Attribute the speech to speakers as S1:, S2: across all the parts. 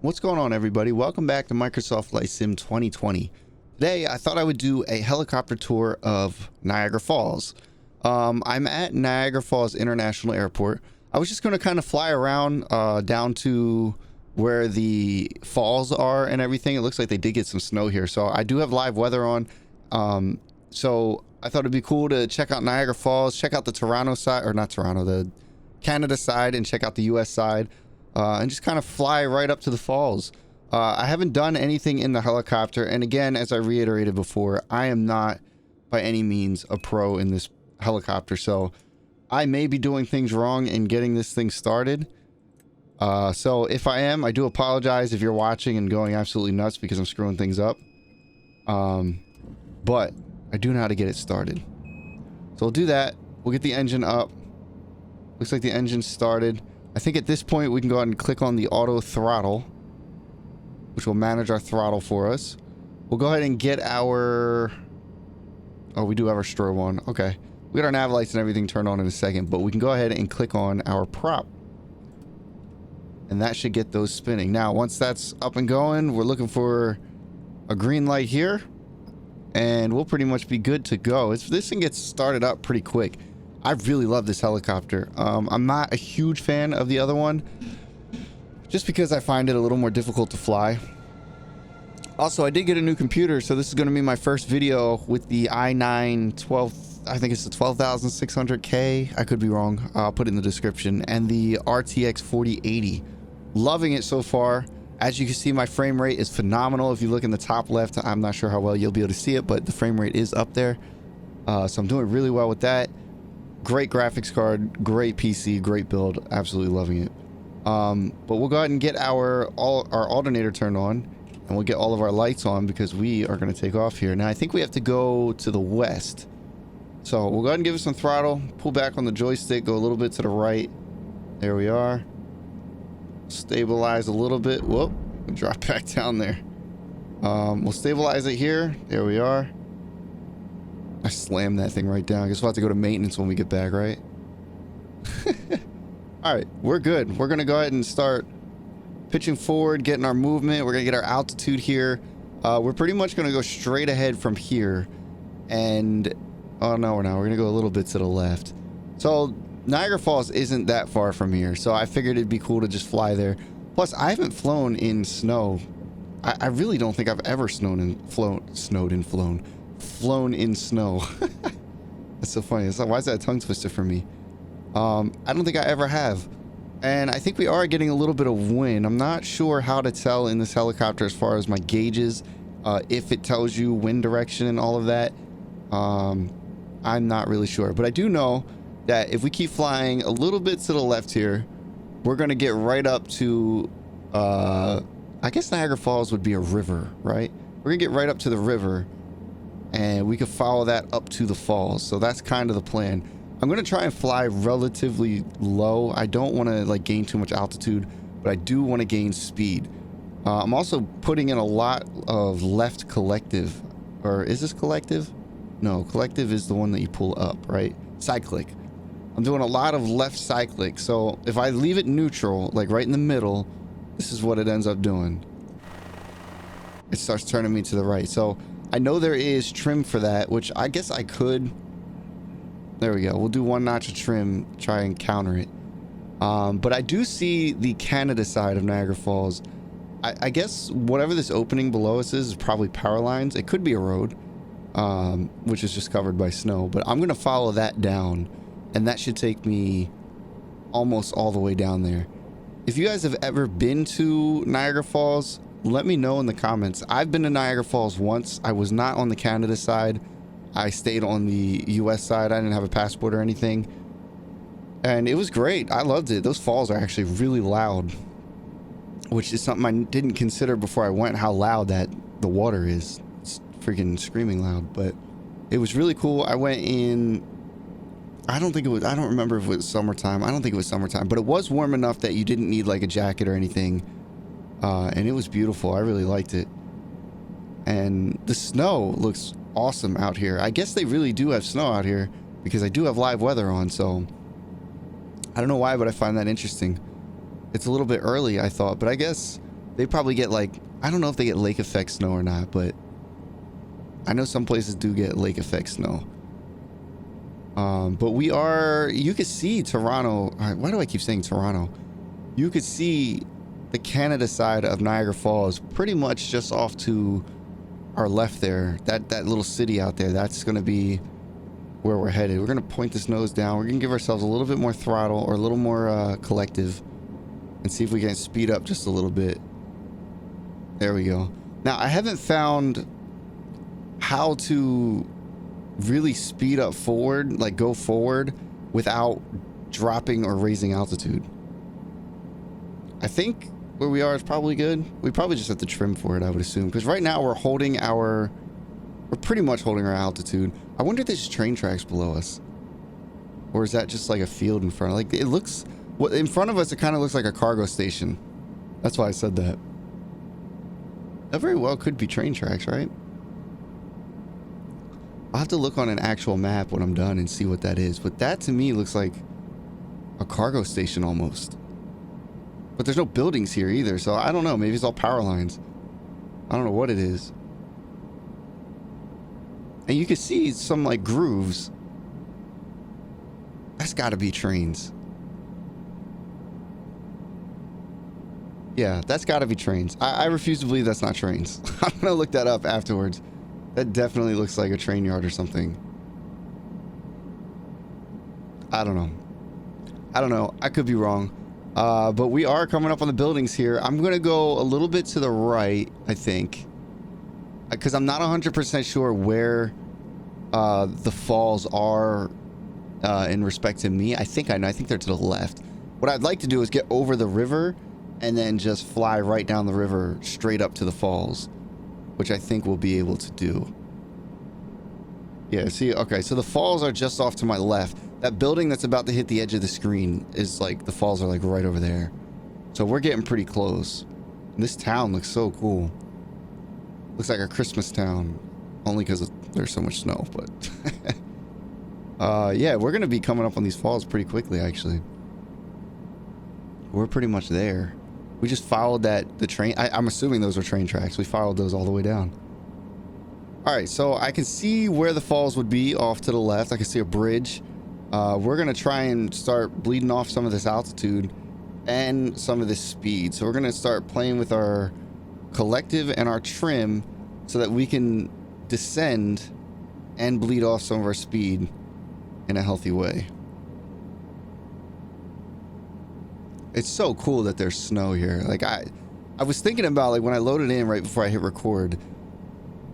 S1: What's going on, everybody? Welcome back to Microsoft Flight Sim 2020. Today I thought I would do a helicopter tour of Niagara Falls. I'm at Niagara Falls International Airport. I was just going to kind of fly around down to where the falls are and everything. It looks like they did get some snow here, so I do have live weather on. So I thought it'd be cool to check out Niagara Falls, check out the Toronto side, or not Toronto, the Canada side, and check out the US side. And just kind of fly right up to the falls. I haven't done anything in the helicopter, and again, as I reiterated before, I am not by any means a pro in this helicopter, so I may be doing things wrong in getting this thing started. So if I am, I do apologize if you're watching and going absolutely nuts because I'm screwing things up. But I do know how to get it started. So we'll do that. We'll get the engine up. Looks like the engine's started. I think at this point we can go ahead and click on the auto throttle, which will manage our throttle for us. We'll go ahead and get our... Oh, we do have our strobe on. Okay. We got our nav lights and everything turned on in a second, but we can go ahead and click on our prop. And that should get those spinning. Now, once that's up and going, we're looking for a green light here, and we'll pretty much be good to go. This thing gets started up pretty quick. I really love this helicopter. I'm not a huge fan of the other one, just because I find it a little more difficult to fly. Also, I did get a new computer, so this is going to be my first video with the i9 12. I think it's the 12600K. I could be wrong. I'll put it in the description. And the RTX 4080. Loving it so far. As you can see, my frame rate is phenomenal. If you look in the top left, I'm not sure how well you'll be able to see it, but the frame rate is up there. So I'm doing really well with that. Great graphics card, great PC, great build. Absolutely loving it. But we'll go ahead and get our alternator turned on, and we'll get all of our lights on because we are going to take off here. Now, I think we have to go to the west. So we'll go ahead and give it some throttle, pull back on the joystick, go a little bit to the right. There we are. Stabilize a little bit. Whoop, drop back down there. We'll stabilize it here. There we are. I slammed that thing right down. I guess we'll have to go to maintenance when we get back, right? Alright, we're good. We're going to go ahead and start pitching forward, getting our movement. We're going to get our altitude here. We're pretty much going to go straight ahead from here. And... oh, no, we're not. We're going to go a little bit to the left. So, Niagara Falls isn't that far from here. So, I figured it'd be cool to just fly there. Plus, I haven't flown in snow. I really don't think I've ever flown in snow. That's so funny. It's like, why is that a tongue twister for me? I don't think I ever have. And I think we are getting a little bit of wind. I'm not sure how to tell in this helicopter as far as my gauges, if it tells you wind direction and all of that. I'm not really sure, but I do know that if we keep flying a little bit to the left here, we're going to get right up to, I guess Niagara Falls would be a river, right? We're going to get right up to the river, and we could follow that up to the falls. So that's kind of the plan. I'm going to try and fly relatively low. I don't want to like gain too much altitude, but I do want to gain speed. I'm also putting in a lot of left collective. Or is this collective? No, collective is the one that you pull up, right? Cyclic. I'm doing a lot of left cyclic. So if I leave it neutral, like right in the middle, this is what it ends up doing. It starts turning me to the right. So I know there is trim for that, which I guess I could. There we go. We'll do one notch of trim, try and counter it. But I do see the Canada side of Niagara Falls. I guess whatever this opening below us is probably power lines. It could be a road, which is just covered by snow. But I'm going to follow that down, and that should take me almost all the way down there. If you guys have ever been to Niagara Falls, let me know in the comments. I've been to Niagara Falls once. I was not on the Canada side. I stayed on the US side. I didn't have a passport or anything. And it was great. I loved it. Those falls are actually really loud, which is something I didn't consider before I went, how loud that the water is. It's freaking screaming loud, but it was really cool. I went in, I don't remember if it was summertime. I don't think it was summertime, but it was warm enough that you didn't need like a jacket or anything. And it was beautiful. I really liked it. And the snow looks awesome out here. I guess they really do have snow out here because I do have live weather on, so I don't know why, but I find that interesting. It's a little bit early, I thought, but I guess They probably get like, I don't know if they get lake effect snow or not, but I know some places do get lake effect snow. But we are, you could see Toronto. Why do I keep saying Toronto? You could see the Canada side of Niagara Falls pretty much just off to our left there. That little city out there, that's going to be where we're headed. We're going to point this nose down. We're going to give ourselves a little bit more throttle, or a little more collective, and see if we can speed up just a little bit. There we go. Now, I haven't found how to really speed up forward, like go forward without dropping or raising altitude. I think where we are is probably good. We probably just have to trim for it, I would assume, because right now we're pretty much holding our altitude. I wonder if there's train tracks below us, or is that just like a field in front? Like, it looks, what in front of us, it kind of looks like a cargo station. That's why I said that. That very well could be train tracks, right? I'll have to look on an actual map when I'm done and see what that is. But that to me looks like a cargo station almost. But there's no buildings here either, so I don't know. Maybe it's all power lines. I don't know what it is. And you can see some like grooves. That's got to be trains. Yeah, that's got to be trains. I refuse to believe that's not trains. I'm going to look that up afterwards. That definitely looks like a train yard or something. I don't know. I don't know. I could be wrong. But we are coming up on the buildings here. I'm going to go a little bit to the right, I think. Because I'm not 100% sure where the falls are in respect to me. I think I know. I think they're to the left. What I'd like to do is get over the river and then just fly right down the river straight up to the falls, which I think we'll be able to do. Yeah, see, okay, so the falls are just off to my left. That building that's about to hit the edge of the screen is like, the falls are like right over there. So we're getting pretty close. And this town looks so cool. Looks like a Christmas town. Only because there's so much snow, but... yeah, we're going to be coming up on these falls pretty quickly, actually. We're pretty much there. We just followed the train. I'm assuming those were train tracks. We followed those all the way down. All right, so I can see where the falls would be off to the left. I can see a bridge. We're going to try and start bleeding off some of this altitude and some of this speed. So we're going to start playing with our collective and our trim so that we can descend and bleed off some of our speed in a healthy way. It's so cool that there's snow here. Like, I was thinking about, like, when I loaded in right before I hit record,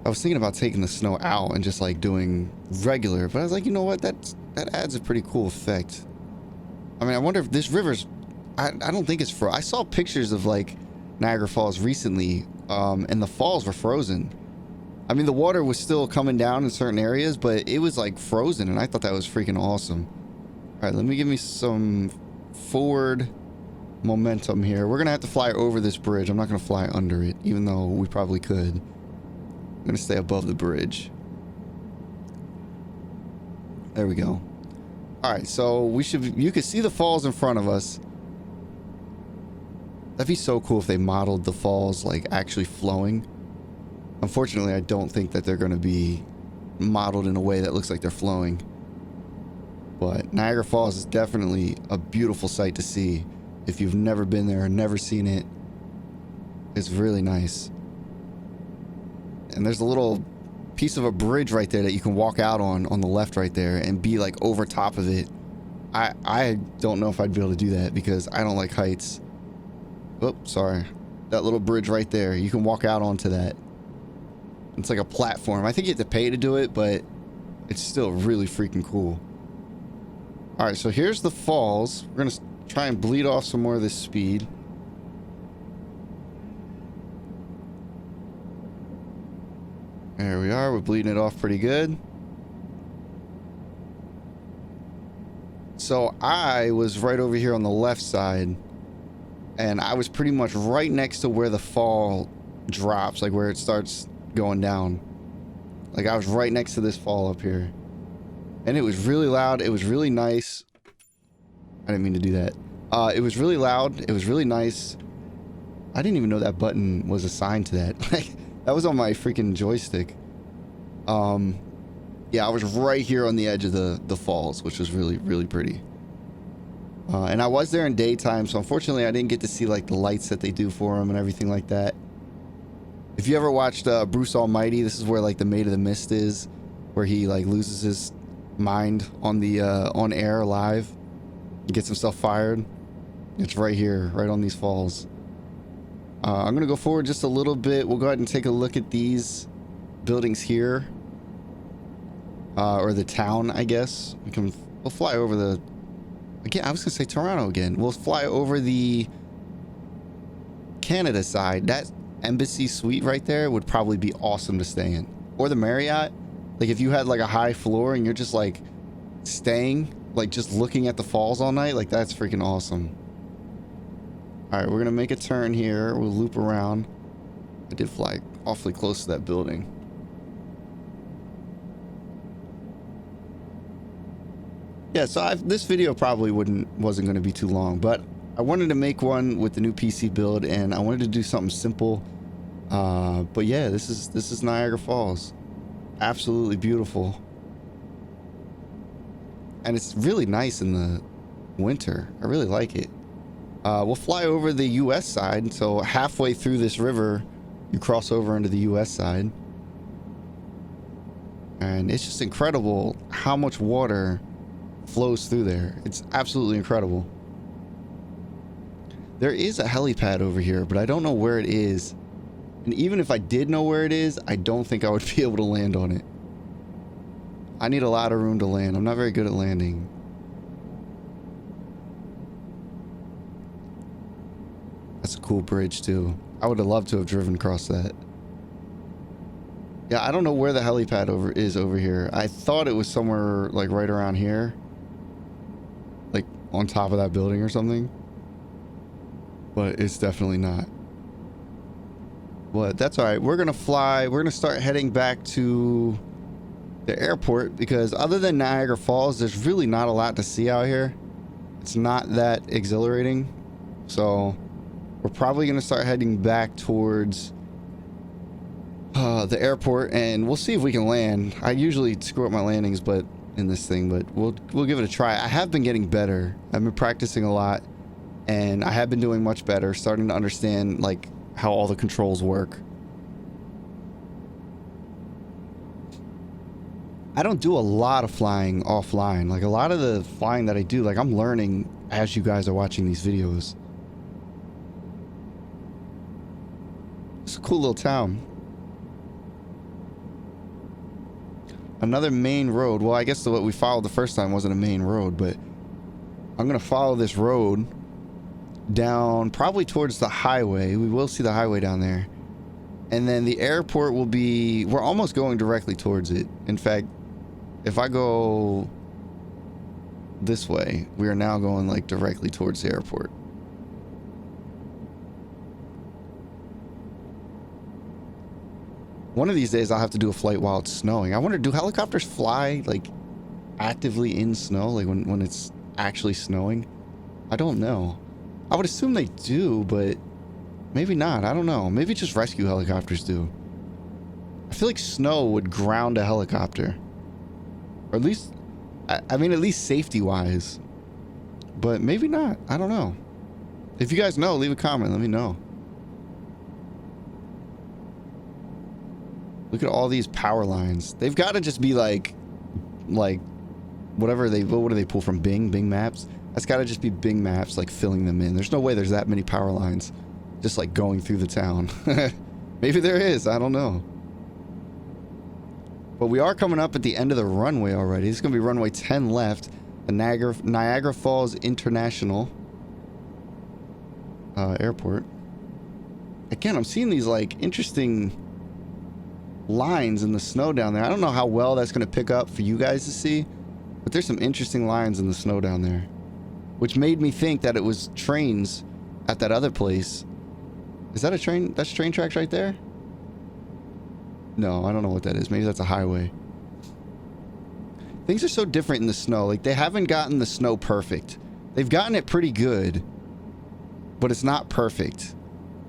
S1: I was thinking about taking the snow out and just like doing regular, but I was like, you know what, that adds a pretty cool effect. I mean, I wonder if this river's, I don't think it's I saw pictures of like Niagara Falls recently, and the falls were frozen. I mean, the water was still coming down in certain areas, but it was like frozen, and I thought that was freaking awesome. All right, let me give me some forward momentum here. We're gonna have to fly over this bridge. I'm not gonna fly under it, even though we probably could. I'm gonna stay above the bridge. There we go. All right, so you can see the falls in front of us. That'd be so cool if they modeled the falls like actually flowing. Unfortunately, I don't think that they're gonna be modeled in a way that looks like they're flowing. But Niagara Falls is definitely a beautiful sight to see. If you've never been there or never seen it, it's really nice. And there's a little piece of a bridge right there that you can walk out on the left right there and be like over top of it. I don't know if I'd be able to do that because I don't like heights. Oh, sorry. That little bridge right there, you can walk out onto that. It's like a platform. I think you have to pay to do it, but it's still really freaking cool. All right, so here's the falls. We're gonna try and bleed off some more of this speed. There we are. We're bleeding it off pretty good. So I was right over here on the left side, and I was pretty much right next to where the fall drops, like where it starts going down. Like I was right next to this fall up here, and it was really loud. It was really nice. I didn't mean to do that. It was really loud. It was really nice. I didn't even know that button was assigned to that. Like, that was on my freaking joystick. Yeah, I was right here on the edge of the falls, which was really, really pretty. And I was there in daytime, so unfortunately I didn't get to see like the lights that they do for them and everything like that. If you ever watched Bruce Almighty, this is where like the Maid of the Mist is, where he like loses his mind on the on air live. He gets himself fired. It's right here, right on these falls. I'm gonna go forward just a little bit. We'll go ahead and take a look at these buildings here, or the town, I guess. We'll fly over the. Again, I was gonna say Toronto again. We'll fly over the Canada side. That embassy suite right there would probably be awesome to stay in, or the Marriott. Like if you had like a high floor and you're just like staying, like just looking at the falls all night, like that's freaking awesome. All right, we're gonna make a turn here. We'll loop around. I did fly awfully close to that building. Yeah, so this video probably wasn't going to be too long, but I wanted to make one with the new PC build, and I wanted to do something simple. But yeah, this is Niagara Falls. Absolutely beautiful, and it's really nice in the winter. I really like it. We'll fly over the U.S. side, so halfway through this river, you cross over into the U.S. side, and it's just incredible how much water flows through there. It's absolutely incredible. There is a helipad over here, but I don't know where it is. And even if I did know where it is, I don't think I would be able to land on it. I need a lot of room to land. I'm not very good at landing. That's a cool bridge too. I would have loved to have driven across that. Yeah, I don't know where the helipad is over here. I thought it was somewhere like right around here. Like on top of that building or something. But it's definitely not. But that's all right. We're going to fly. We're going to start heading back to the airport because other than Niagara Falls, there's really not a lot to see out here. It's not that exhilarating. So we're probably going to start heading back towards the airport, and we'll see if we can land. I usually screw up my landings in this thing, but we'll give it a try. I have been getting better. I've been practicing a lot, and I have been doing much better, starting to understand like how all the controls work. I don't do a lot of flying offline. Like a lot of the flying that I do, like I'm learning as you guys are watching these videos. It's a cool little town. Another main road. Well, I guess what we followed the first time wasn't a main road, but I'm gonna follow this road down probably towards the highway. We will see the highway down there, and then the airport will be, we're almost going directly towards it. In fact, if I go this way, we are now going like directly towards the airport. One of these days I'll have to do a flight while it's snowing. I wonder, do helicopters fly like actively in snow, like when it's actually snowing? I don't know. I would assume they do, but maybe not. I don't know. Maybe just rescue helicopters do. I feel like snow would ground a helicopter, or at least, I mean, at least safety wise, but maybe not. I don't know. If you guys know, leave a comment. Let me know. Look at all these power lines. They've got to just be like whatever what do they pull from Bing Maps? That's got to just be Bing Maps like filling them in. There's no way there's that many power lines just like going through the town. Maybe there is. I don't know. But we are coming up at the end of the runway already. This is going to be runway 10 left. The Niagara Falls International Airport. Again, I'm seeing these like interesting lines in the snow down there. I don't know how well that's going to pick up for you guys to see, but there's some interesting lines in the snow down there, which made me think that it was trains at that other place. Is that a train? That's train tracks right there? No, I don't know what that is. Maybe that's a highway. Things are so different in the snow. Like, they haven't gotten the snow perfect. They've gotten it pretty good, but it's not perfect.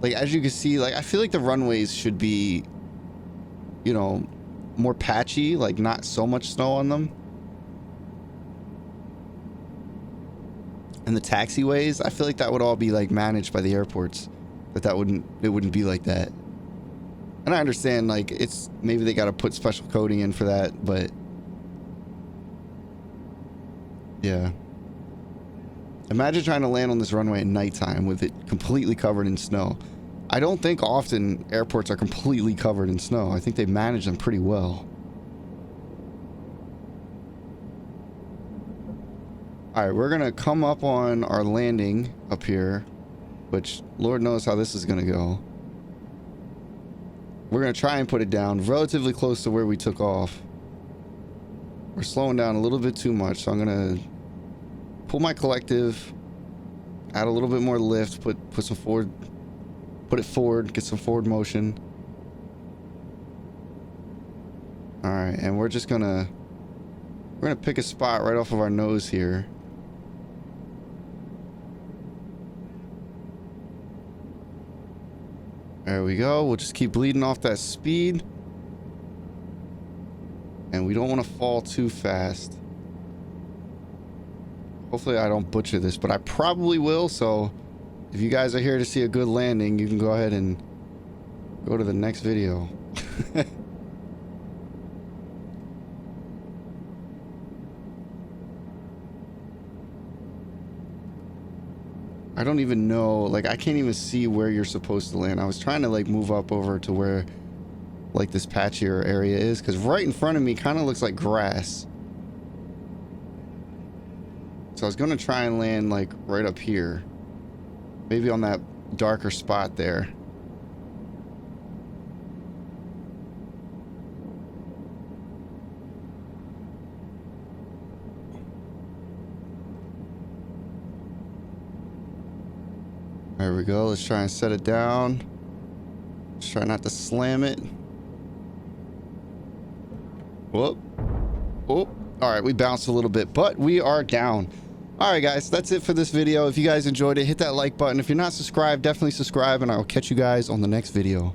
S1: Like, as you can see, like, I feel like the runways should be, you know, more patchy, like not so much snow on them. And the taxiways, I feel like that would all be like managed by the airports. It wouldn't be like that. And I understand, like, it's maybe they got to put special coding in for that, but yeah. Imagine trying to land on this runway at nighttime with it completely covered in snow. I don't think often airports are completely covered in snow. I think they manage them pretty well. All right, we're gonna come up on our landing up here, which Lord knows how this is gonna go. We're gonna try and put it down relatively close to where we took off. We're slowing down a little bit too much, so I'm gonna pull my collective, add a little bit more lift, put some forward, put it forward, get some forward motion. All right, and we're gonna pick a spot right off of our nose here. There we go. We'll just keep bleeding off that speed. And we don't want to fall too fast. Hopefully I don't butcher this, but I probably will. So if you guys are here to see a good landing, you can go ahead and go to the next video. I don't even know, like, I can't even see where you're supposed to land. I was trying to like move up over to where like this patchier area is, because right in front of me kind of looks like grass. So I was gonna try and land like right up here, maybe on that darker spot there. There we go. Let's try and set it down. Let's try not to slam it. Whoop. Oh. All right, we bounced a little bit, but we are down. All right, guys, that's it for this video. If you guys enjoyed it, hit that like button. If you're not subscribed, definitely subscribe, and I'll catch you guys on the next video.